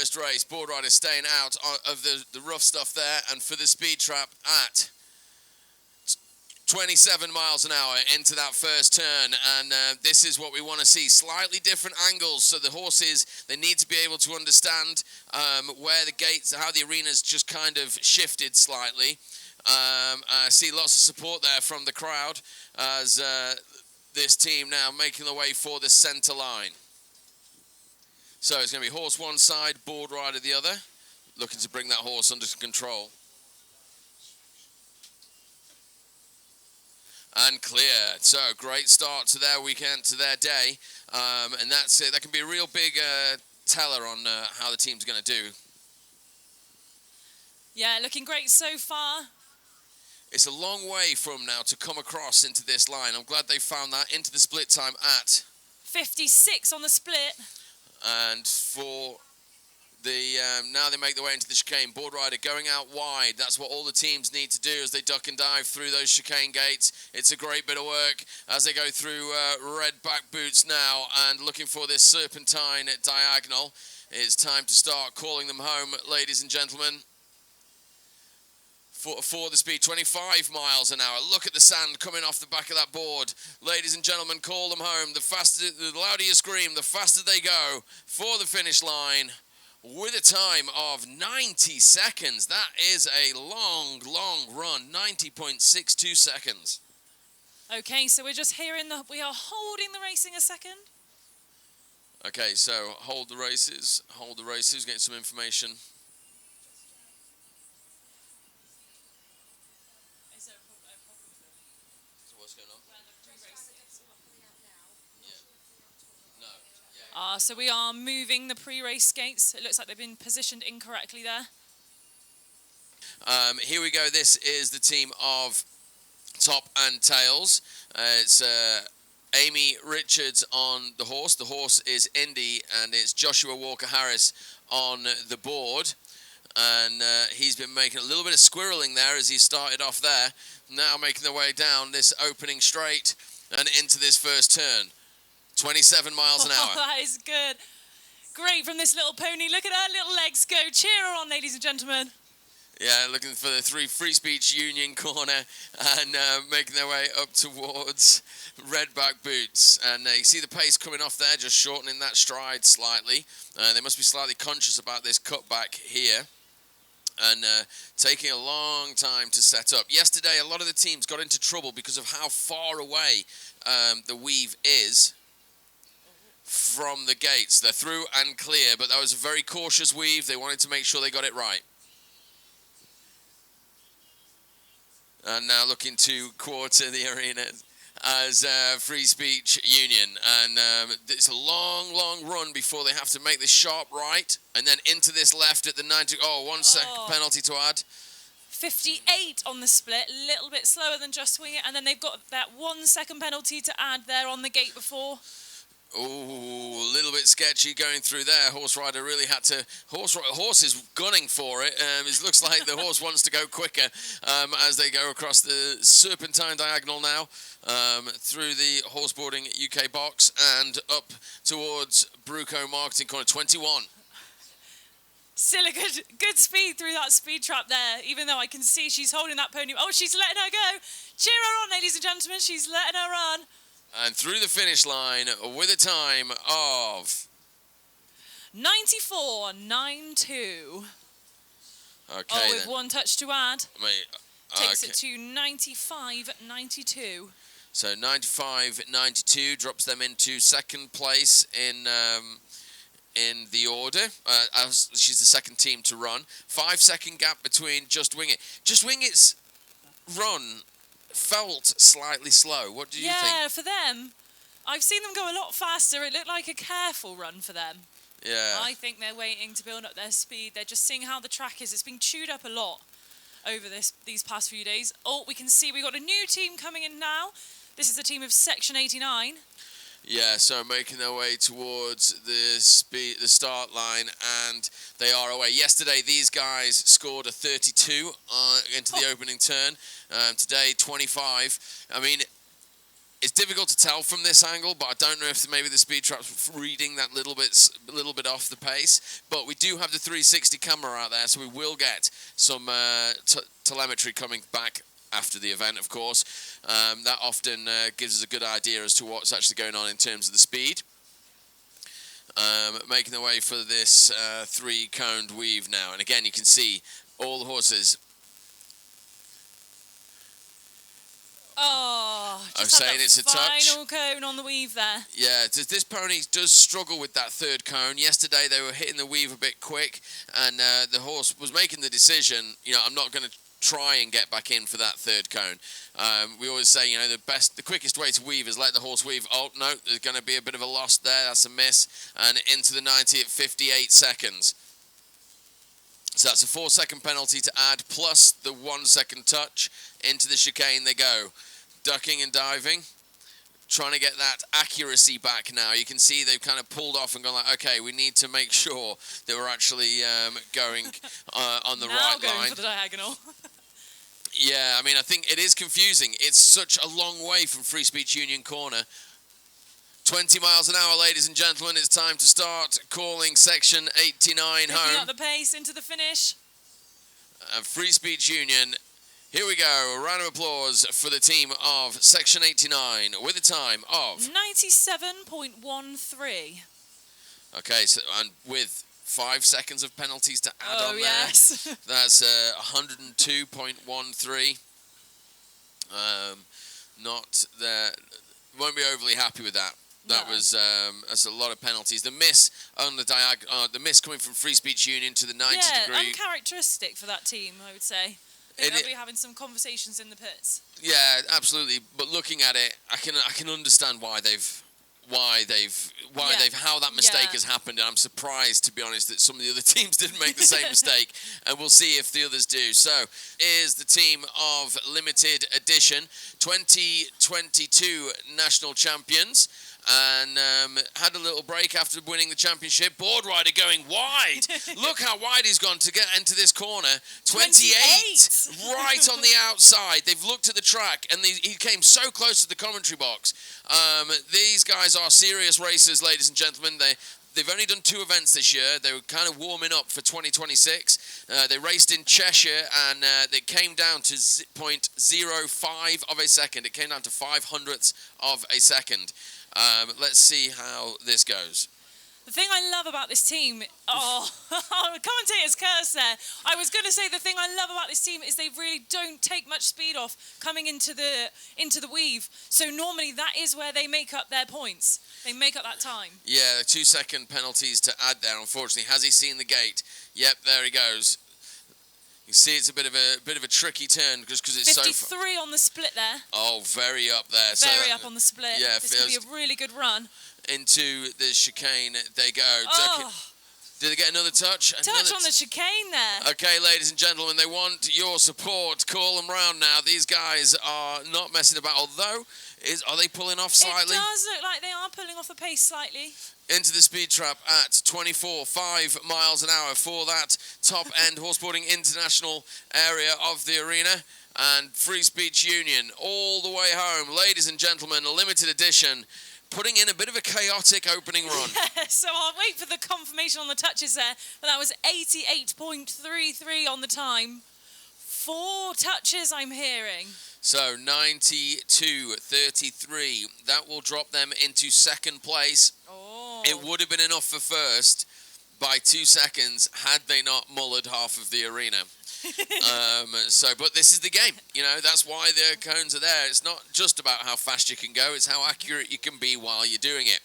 first race. Board Rider staying out of the rough stuff there, and for the speed trap at 27 miles an hour into that first turn, and this is what we want to see. Slightly different angles, so the horses, they need to be able to understand where the gates, how the arena's just kind of shifted slightly. I see lots of support there from the crowd as this team now making their way for the centre line. So it's going to be horse one side, Board Rider the other, looking to bring that horse under control. And clear. So great start to their weekend, to their day, and that's it. That can be a real big teller on how the team's going to do. Yeah, looking great so far. It's a long way from now to come across into this line. I'm glad they found that into the split time at 56 on the split. And for the now they make their way into the chicane. Board Rider going out wide. That's what all the teams need to do as they duck and dive through those chicane gates. It's a great bit of work as they go through red back boots now and looking for this serpentine diagonal. It's time to start calling them home, ladies and gentlemen. For the speed, 25 miles an hour. Look at the sand coming off the back of that board. Ladies and gentlemen, call them home. The faster, the louder you scream, the faster they go for the finish line with a time of 90 seconds. That is a long, long run, 90.62 seconds. Okay, so we're just hearing we are holding the racing a second. Okay, so hold the races, getting some information. So we are moving the pre-race gates. It looks like they've been positioned incorrectly there. Here we go. This is the team of Top and Tails. It's Amy Richards on the horse. The horse is Indy, and it's Joshua Walker-Harris on the board. And he's been making a little bit of squirreling there as he started off there. Now making their way down this opening straight and into this first turn. 27 miles an hour. That is good. Great from this little pony. Look at her little legs go. Cheer her on, ladies and gentlemen. Yeah, looking for the Free Speech Union corner and making their way up towards red back boots. And you see the pace coming off there, just shortening that stride slightly. They must be slightly conscious about this cutback here. And taking a long time to set up. Yesterday, a lot of the teams got into trouble because of how far away the weave is from the gates. They're through and clear, but that was a very cautious weave. They wanted to make sure they got it right. And now looking to quarter the arena as Free Speech Union. And it's a long, long run before they have to make this sharp right. And then into this left at the 90. Oh, 1 second penalty to add. 58 on the split, a little bit slower than Just Wing It. And then they've got that 1 second penalty to add there on the gate before. Oh, a little bit sketchy going through there. Horse Rider really had to... Horse is gunning for it. It looks like the horse wants to go quicker as they go across the serpentine diagonal now through the Horseboarding UK box and up towards Bruco Marketing Corner, 21. Still a good speed through that speed trap there, even though I can see she's holding that pony. Oh, she's letting her go. Cheer her on, ladies and gentlemen. She's letting her run. And through the finish line with a time of 94.92. Okay. With then. 1 touch to add. Takes it okay. to 95.92. So 95.92 drops them into second place in the order. She's the second team to run. 5 second gap between Just Wing It. Just Wing It's run felt slightly slow. What do you think? Yeah, for them, I've seen them go a lot faster. It looked like a careful run for them. Yeah. I think they're waiting to build up their speed. They're just seeing how the track is. It's been chewed up a lot over these past few days. Oh, we can see we've got a new team coming in now. This is the team of Section 89. Yeah, so making their way towards the start line, and they are away. Yesterday, these guys scored a 32 into the opening turn. Today, 25. I mean, It's difficult to tell from this angle, but I don't know if maybe the speed trap's reading that little bit off the pace. But we do have the 360 camera out there, so we will get some telemetry coming back after the event, of course. That often gives us a good idea as to what's actually going on in terms of the speed. Making their way for this 3-coned weave now. And again, you can see all the horses. Oh, I'm saying it's a touch. Final cone on the weave there. Yeah, this pony does struggle with that 3rd cone. Yesterday they were hitting the weave a bit quick, and the horse was making the decision, you know, I'm not going to try and get back in for that 3rd cone. We always say, you know, the quickest way to weave is let the horse weave. Oh, no, there's going to be a bit of a loss there. That's a miss. And into the 90 at 58 seconds. So that's a 4-second penalty to add, plus the 1-second touch. Into the chicane they go. Ducking and diving. Trying to get that accuracy back now. You can see they've kind of pulled off and gone like, okay, we need to make sure that we're actually going on the right now going line. for the diagonal. Yeah, I mean, I think it is confusing. It's such a long way from Free Speech Union Corner. 20 miles an hour, ladies and gentlemen. It's time to start calling section 89 Picking home. up the pace into the finish. Free Speech Union. Here we go. A round of applause for the team of section 89 with a time of 97.13. Okay, so and with 5 seconds of penalties to add on yes. there. That's 102.13. Not there. Won't be overly happy with that. That was that's a lot of penalties. The miss on the the miss coming from Free Speech Union to the 90 degree. Yeah, uncharacteristic for that team, I would say. I think they'll be having some conversations in the pits. Yeah, absolutely. But looking at it, I can understand how that mistake has happened, and I'm surprised, to be honest, that some of the other teams didn't make the same mistake, and we'll see if the others do. So, is the team of limited edition 2022 national champions, and had a little break after winning the championship. Board rider going wide. Look how wide he's gone to get into this corner. 28 right on the outside. They've looked at the track, and he came so close to the commentary box. These guys are serious racers, ladies and gentlemen. They've only done 2 events this year. They were kind of warming up for 2026. They raced in Cheshire, and they came down to 0.05 of a second. It came down to 500ths of a second. Let's see how this goes. The thing I love about this team, commentator's curse there. I was going to say the thing I love about this team is they really don't take much speed off coming into the weave. So normally that is where they make up their points. They make up that time. Yeah, 2-second penalties to add there. Unfortunately, has he seen the gate? Yep, there he goes. You see, it's a bit of a tricky turn just because it's 53 so 53 on the split there. Oh, very up there. Very up on the split. Yeah, this could be a really good run. Into the chicane they go. Oh. Did they get another touch? Touch on the chicane there. Okay, ladies and gentlemen, they want your support. Call them round now. These guys are not messing about. Although, are they pulling off slightly? It does look like they are pulling off the pace slightly. Into the speed trap at 24.5 miles an hour for that top-end horseboarding international area of the arena. And Free Speech Union all the way home. Ladies and gentlemen, a limited edition, putting in a bit of a chaotic opening run. Yeah, so I'll wait for the confirmation on the touches there. But that was 88.33 on the time. 4 touches I'm hearing. So 92.33. That will drop them into second place. Oh. It would have been enough for first by 2 seconds had they not mullered half of the arena. But this is the game. You know, that's why the cones are there. It's not just about how fast you can go, it's how accurate you can be while you're doing it.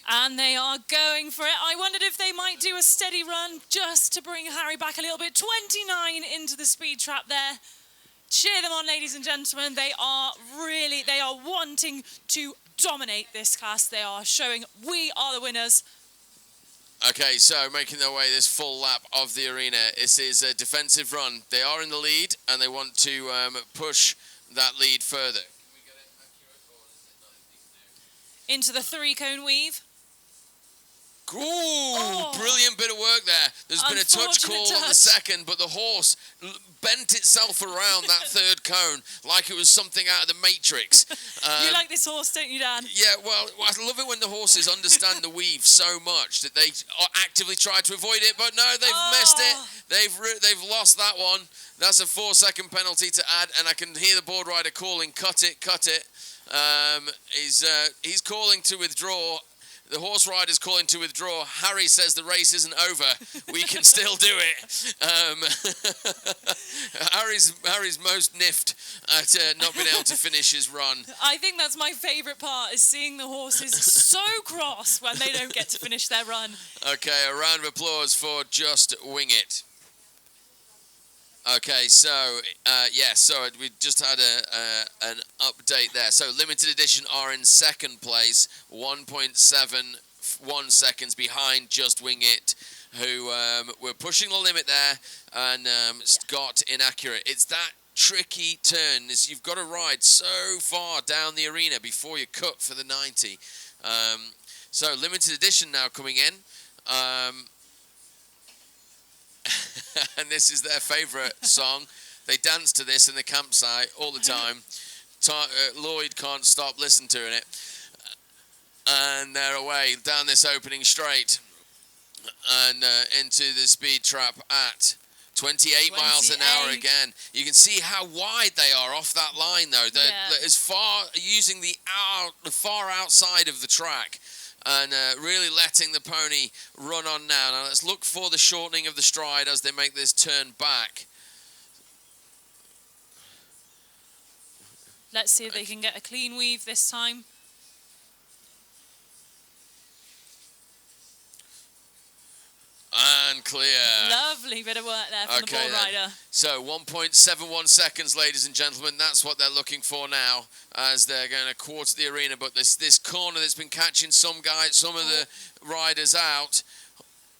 And they are going for it. I wondered if they might do a steady run just to bring Harry back a little bit. 29 into the speed trap there. Cheer them on, ladies and gentlemen. They are wanting to dominate this class. They are showing we are the winners. Okay, so making their way this full lap of the arena. This is a defensive run. They are in the lead, and they want to push that lead further. Into the 3-cone weave. Ooh, brilliant bit of work there. There's been a touch call on the second, but the horse bent itself around that third cone like it was something out of the Matrix. You like this horse, don't you, Dan? Yeah, well, I love it when the horses understand the weave so much that they actively try to avoid it, but no, they've missed it. They've lost that one. That's a 4-second penalty to add, and I can hear the board rider calling, cut it, cut it. He's calling to withdraw. The horse rider's calling to withdraw. Harry says the race isn't over. We can still do it. Harry's most niffed at not being able to finish his run. I think that's my favourite part, is seeing the horses so cross when they don't get to finish their run. Okay, a round of applause for Just Wing It. Okay, so, so we just had an update there. So, limited edition are in second place, 1.71 seconds behind Just Wing It, who were pushing the limit there and got inaccurate. It's that tricky turn. You've got to ride so far down the arena before you cut for the 90. So, limited edition now coming in. And this is their favourite song. They dance to this in the campsite all the time. Lloyd can't stop listening to it. And they're away down this opening straight and into the speed trap at 28 miles an hour again. You can see how wide they are off that line, though. They're as far using the far outside of the track. And really letting the pony run on now. Now let's look for the shortening of the stride as they make this turn back. Let's see if they can get a clean weave this time. And clear. Lovely bit of work there from the ball rider. So 1.71 seconds, ladies and gentlemen. That's what they're looking for now as they're going to quarter the arena. But this corner that's been catching some of the riders out.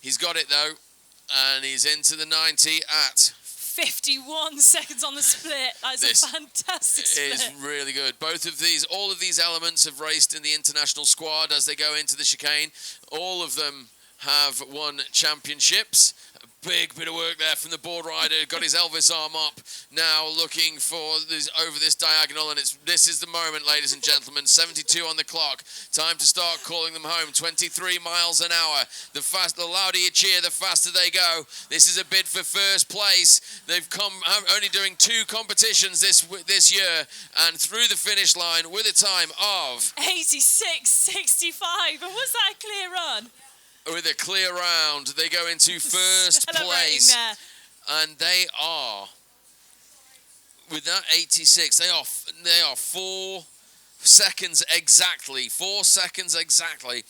He's got it, though. And he's into the 90 at 51 seconds on the split. That's a fantastic split. It is really good. All of these elements have raced in the international squad as they go into the chicane. All of them have won championships. A big bit of work there from the board rider. Got his Elvis arm up. Now looking for over this diagonal, and this is the moment, ladies and gentlemen. 72 on the clock. Time to start calling them home. 23 miles an hour. The louder you cheer, the faster they go. This is a bid for first place. They've come only doing 2 competitions this year, and through the finish line with a time of 86.65. And was that a clear run? With a clear round, they go into first place. And they are, with that 86, they are 4 seconds exactly, 4 seconds exactly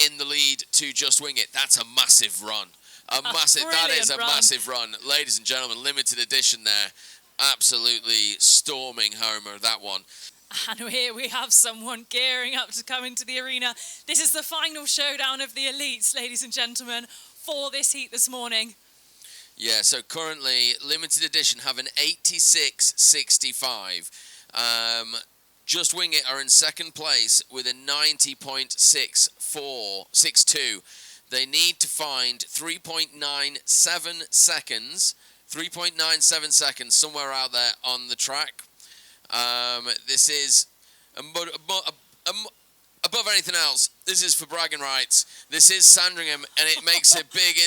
in the lead to Just Wing It. That's a massive run. That is a massive run. Ladies and gentlemen, limited edition there. Absolutely storming homer, that one. And here we have someone gearing up to come into the arena. This is the final showdown of the elites, ladies and gentlemen, for this heat this morning. Yeah, so currently, limited edition have an 86.65. Just Wing It are in second place with a 90.62. They need to find 3.97 seconds somewhere out there on the track. This is above anything else. This is for bragging rights. This is Sandringham, and it makes a big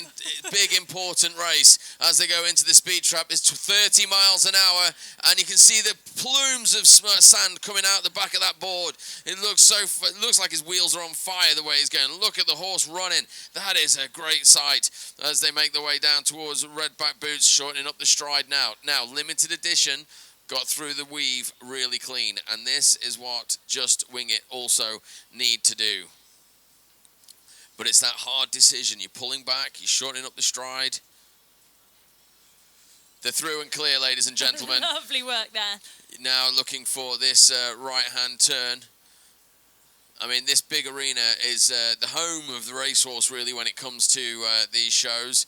important race as they go into the speed trap. It's 30 miles an hour, and you can see the plumes of sand coming out the back of that board. It looks like his wheels are on fire the way he's going. Look at the horse running. That is a great sight as they make their way down towards red back boots, shortening up the stride now. Now, limited edition. Got through the weave really clean, and this is what Just Wing It also need to do. But it's that hard decision. You're pulling back, you're shortening up the stride. They're through and clear, ladies and gentlemen. Lovely work there. Now looking for this right-hand turn. I mean, this big arena is the home of the racehorse, really, when it comes to these shows.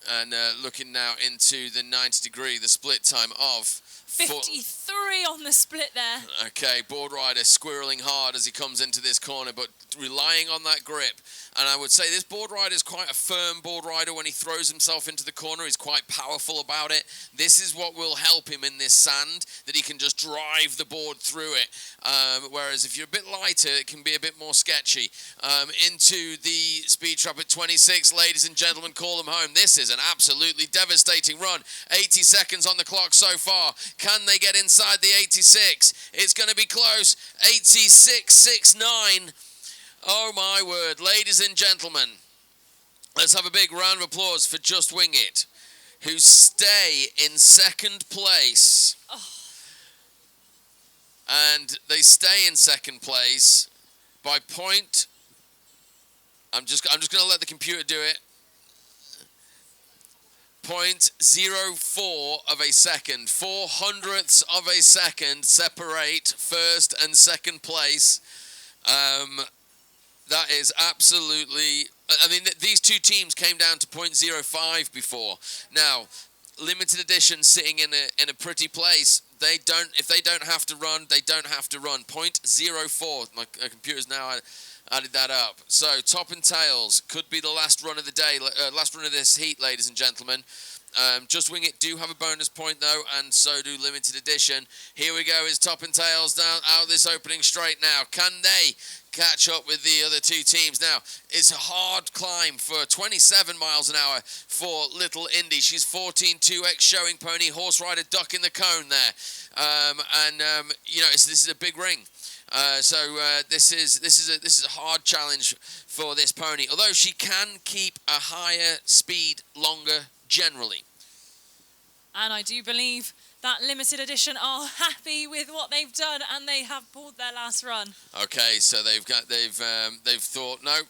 And looking now into the 90 degree, the split time of 53 on the split there. Okay, board rider squirreling hard as he comes into this corner, but relying on that grip. And I would say this board rider is quite a firm board rider when he throws himself into the corner. He's quite powerful about it. This is what will help him in this sand, that he can just drive the board through it. Whereas if you're a bit lighter, it can be a bit more sketchy. Into the speed trap at 26, ladies and gentlemen, call them home. This is an absolutely devastating run. 80 seconds on the clock so far. Can they get inside the 86? It's going to be close. 86.69. Oh my word, ladies and gentlemen, let's have a big round of applause for Just Wing It, who stay in second place. Oh. And they stay in second place by point. I'm just going to let the computer do it. 0.04 of a second, 400ths of a second separate first and second place. That is absolutely, I mean, these two teams came down to 0.05 before. Now, limited edition sitting in a pretty place. If they don't have to run, they don't have to run. 0.04. My computer's now added that up. So top and tails could be the last run of the day, last run of this heat, ladies and gentlemen. Just Wing It do have a bonus point though, and so do limited edition. Here we go, is top and tails down out this opening straight now. Can they catch up with the other two teams? Now, it's a hard climb for 27 miles an hour for Little Indy. She's 14.2x showing pony. Horse rider duck in the cone there. You know, this is a big ring. This is a hard challenge for this pony. Although she can keep a higher speed longer generally. And I do believe that limited edition are happy with what they've done, and they have pulled their last run. Okay, so they've thought, no,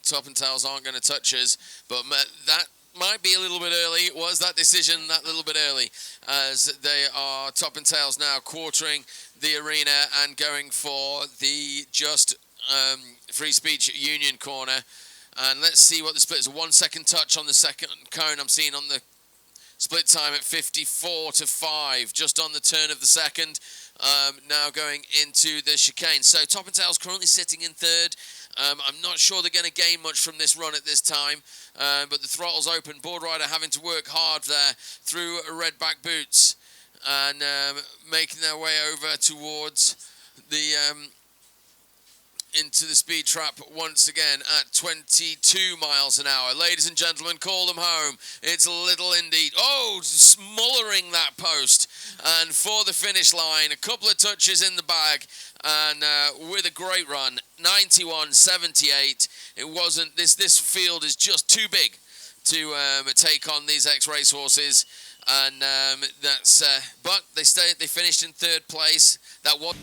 top and tails aren't going to touch us, but that might be a little bit early. Was that decision that little bit early, as they are top and tails now quartering the arena and going for the just free speech union corner. And let's see what the split is. A 1 second touch on the second cone. I'm seeing on the split time at 54-5, just on the turn of the second. Now going into the chicane. So top and tails currently sitting in third. I'm not sure they're going to gain much from this run at this time, but the throttle's open. Board rider having to work hard there through red back boots and making their way over towards the into the speed trap once again at 22 miles an hour. Ladies and gentlemen, call them home. It's Little Indy. Oh, smothering that post. And for the finish line, a couple of touches in the bag. And with a great run, 91.78. It wasn't, this field is just too big to take on these ex-race horses. And but they finished in third place. That was